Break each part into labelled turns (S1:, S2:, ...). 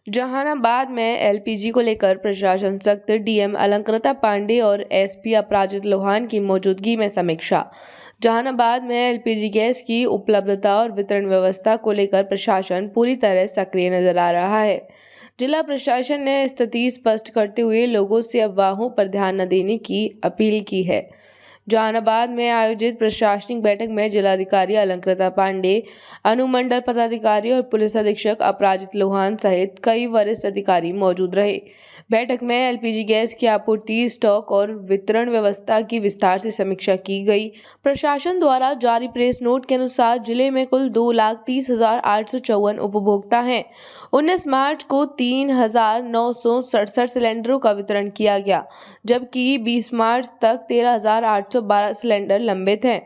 S1: जहानाबाद में एलपीजी को लेकर प्रशासन सख्त, डीएम अलंकृता पांडे और एसपी अपराजित लोहान की मौजूदगी में समीक्षा। जहानाबाद में एलपीजी गैस की उपलब्धता और वितरण व्यवस्था को लेकर प्रशासन पूरी तरह सक्रिय नजर आ रहा है। जिला प्रशासन ने स्थिति स्पष्ट करते हुए लोगों से अफवाहों पर ध्यान न देने की अपील की है। जहानाबाद में आयोजित प्रशासनिक बैठक में जिलाधिकारी अलंकृता पांडे, अनुमंडल पदाधिकारी और पुलिस अधीक्षक अपराजित लोहान सहित कई वरिष्ठ अधिकारी मौजूद रहे। बैठक में एलपीजी गैस की आपूर्ति, स्टॉक और वितरण व्यवस्था की विस्तार से समीक्षा की गई। प्रशासन द्वारा जारी प्रेस नोट के अनुसार जिले में कुल 2,30,854 उपभोक्ता हैं। 19 मार्च को 3,967 सिलेंडरों का वितरण किया गया, जबकि 20 मार्च तक 13,812 सिलेंडर लंबित हैं।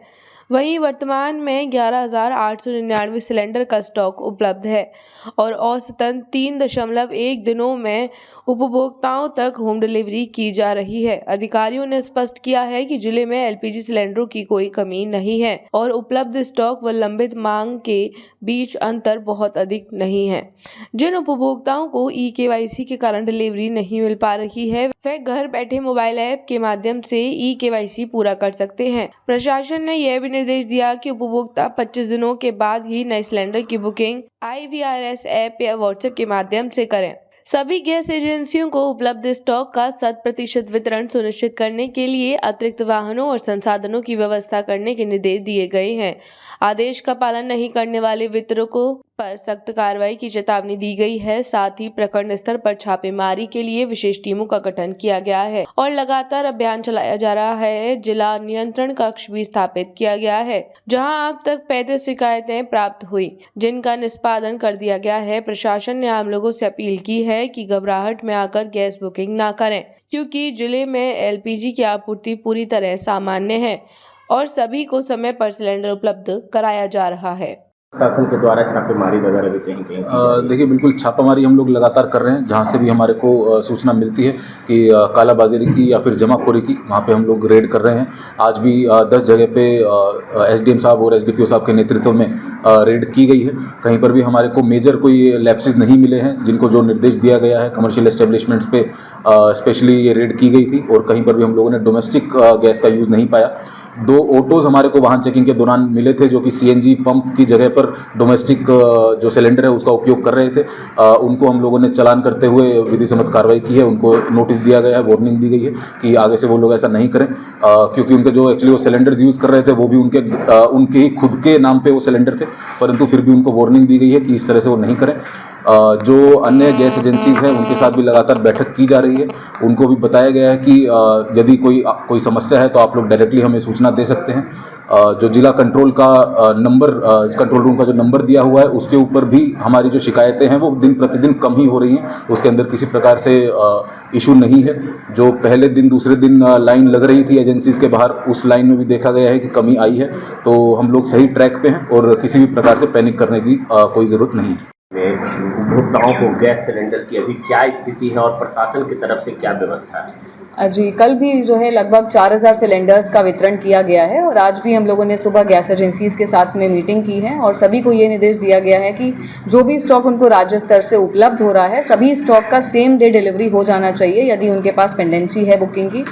S1: वहीं वर्तमान में 11,899 सिलेंडर का स्टॉक उपलब्ध है और औसतन 3.1 दिनों में उपभोक्ताओं तक होम डिलीवरी की जा रही है। अधिकारियों ने स्पष्ट किया है कि जिले में एलपीजी सिलेंडरों की कोई कमी नहीं है और उपलब्ध स्टॉक व लंबित मांग के बीच अंतर बहुत अधिक नहीं है। जिन उपभोक्ताओं को ई-केवाईसी के कारण डिलीवरी नहीं मिल पा रही है, वे घर बैठे मोबाइल ऐप के माध्यम से ई-केवाईसी पूरा कर सकते हैं। प्रशासन ने यह भी निर्देश दिया कि उपभोक्ता 25 दिनों के बाद ही नए सिलेंडर की बुकिंग IVRS ऐप या व्हाट्सएप के माध्यम से करें। सभी गैस एजेंसियों को उपलब्ध स्टॉक का 100% वितरण सुनिश्चित करने के लिए अतिरिक्त वाहनों और संसाधनों की व्यवस्था करने के निर्देश दिए गए हैं। आदेश का पालन नहीं करने वाले वितरकों पर सख्त कार्रवाई की चेतावनी दी गई है। साथ ही प्रखंड स्तर पर छापेमारी के लिए विशेष टीमों का गठन किया गया है और लगातार अभियान चलाया जा रहा है। जिला नियंत्रण कक्ष भी स्थापित किया गया है, जहां अब तक 35 शिकायतें प्राप्त हुई, जिनका निष्पादन कर दिया गया है। प्रशासन ने आम लोगों से अपील की है कि घबराहट में आकर गैस बुकिंग न करें, क्योंकि जिले में एलपीजी की आपूर्ति पूरी तरह सामान्य है और सभी को समय पर सिलेंडर उपलब्ध कराया जा रहा है।
S2: शासन के द्वारा छापेमारी वगैरह भी कहीं
S3: देखिए, बिल्कुल छापामारी हम लोग लगातार कर रहे हैं। जहाँ से भी हमारे को सूचना मिलती है कि कालाबाजारी की या फिर जमाखोरी की, वहाँ पे हम लोग रेड कर रहे हैं। आज भी 10 जगह पे एसडीएम साहब और एसडीपीओ साहब के नेतृत्व में रेड की गई है। कहीं पर भी हमारे को मेजर कोई लैप्सेस नहीं मिले हैं। जिनको जो निर्देश दिया गया है कमर्शियल एस्टेब्लिशमेंट्स पे स्पेशली ये रेड की गई थी और कहीं पर भी हम लोगों ने डोमेस्टिक गैस का यूज़ नहीं पाया। 2 ऑटोज़ हमारे को वाहन चेकिंग के दौरान मिले थे, जो कि सीएनजी पंप की जगह पर डोमेस्टिक जो सिलेंडर है उसका उपयोग कर रहे थे। उनको हम लोगों ने चालान करते हुए विधि सम्मत कार्रवाई की है। उनको नोटिस दिया गया है, वार्निंग दी गई है कि आगे से वो लोग ऐसा नहीं करें, क्योंकि उनके जो एक्चुअली वो सिलेंडर्स यूज़ कर रहे थे वो भी उनके ही खुद के नाम पे वो सिलेंडर थे, परंतु फिर भी उनको वार्निंग दी गई है कि इस तरह से वो नहीं करें। जो अन्य गैस एजेंसीज हैं उनके साथ भी लगातार बैठक की जा रही है। उनको भी बताया गया है कि यदि कोई समस्या है तो आप लोग डायरेक्टली हमें सूचना दे सकते हैं। जो जिला कंट्रोल का कंट्रोल रूम का जो नंबर दिया हुआ है उसके ऊपर भी हमारी जो शिकायतें हैं वो दिन प्रतिदिन कम ही हो रही हैं। उसके अंदर किसी प्रकार से इशू नहीं है। जो पहले दिन दूसरे दिन लाइन लग रही थी एजेंसीज के बाहर, उस लाइन में भी देखा गया है कि कमी आई है। तो हम लोग सही ट्रैक पे हैं और किसी भी प्रकार से पैनिक करने की कोई ज़रूरत नहीं है।
S2: उपभोक्ताओं को गैस सिलेंडर की अभी क्या स्थिति है और प्रशासन की तरफ से क्या व्यवस्था है?
S4: जी, कल भी जो है लगभग 4,000 सिलेंडर्स का वितरण किया गया है और आज भी हम लोगों ने सुबह गैस एजेंसीज़ के साथ में मीटिंग की है और सभी को ये निर्देश दिया गया है कि जो भी स्टॉक उनको राज्य स्तर से उपलब्ध हो रहा है, सभी स्टॉक का सेम डे डिलीवरी हो जाना चाहिए यदि उनके पास पेंडेंसी है बुकिंग की।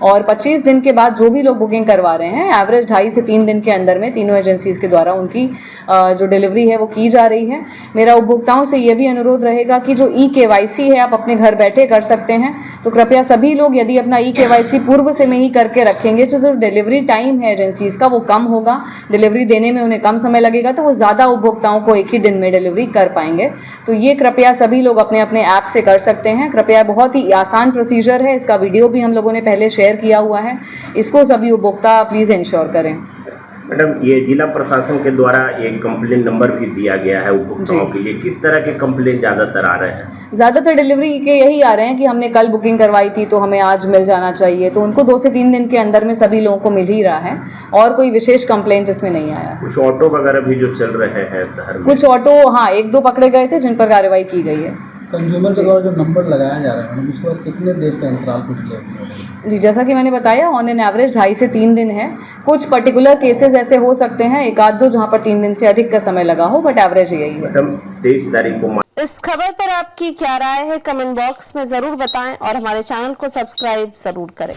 S4: और 25 दिन के बाद जो भी लोग बुकिंग करवा रहे हैं, एवरेज 2.5 से 3 दिन के अंदर में तीनों एजेंसीज़ के द्वारा उनकी जो डिलीवरी है वो की जा रही है। मेरा उपभोक्ताओं से ये भी अनुरोध रहेगा कि जो ई-केवाईसी है आप अपने घर बैठे कर सकते हैं, तो कृपया सभी लोग यदि अपना ई-केवाईसी पूर्व से में ही करके रखेंगे तो जो डिलीवरी टाइम है एजेंसीज़ का वो कम होगा, डिलीवरी देने में उन्हें कम समय लगेगा, तो वो ज़्यादा उपभोक्ताओं को एक ही दिन में डिलीवरी कर पाएंगे। तो ये कृपया सभी लोग अपने अपने ऐप से कर सकते हैं। कृपया, बहुत ही आसान प्रोसीजर है, इसका वीडियो भी हम लोगों ने पहले शेयर किया हुआ है। इसको सभी उपभोक्ता प्लीज़ इंश्योर करें।
S2: मैडम, ये जिला प्रशासन के द्वारा एक कंप्लेंट नंबर भी दिया गया है उपभोक्ताओं के लिए। किस तरह के कंप्लेंट ज़्यादातर आ रहे हैं?
S4: ज़्यादातर डिलीवरी के यही आ रहे हैं कि हमने कल बुकिंग करवाई थी तो हमें आज मिल जाना चाहिए, तो उनको 2 से 3 दिन के अंदर में सभी लोगों को मिल ही रहा है और कोई विशेष कंप्लेंट इसमें नहीं आया।
S2: कुछ ऑटो वगैरह भी जो चल रहे हैं शहर में,
S4: कुछ ऑटो 1-2 पकड़े गए थे जिन पर कार्रवाई की गई है।
S5: कंज्यूमर के द्वारा जो नंबर लगाया जा रहा है उसके बाद कितने देर का अंतराल कुछ ले?
S4: जी, जैसा कि मैंने बताया, ऑन एन एवरेज 2.5 से 3 दिन है। कुछ पर्टिकुलर केसेस ऐसे हो सकते हैं 1-2 जहां पर 3 दिन से अधिक का समय लगा हो, बट एवरेज यही है।
S2: 23 तारीख को
S6: इस खबर पर आपकी क्या राय है कमेंट बॉक्स में जरूर बताएं और हमारे चैनल को सब्सक्राइब जरूर करें।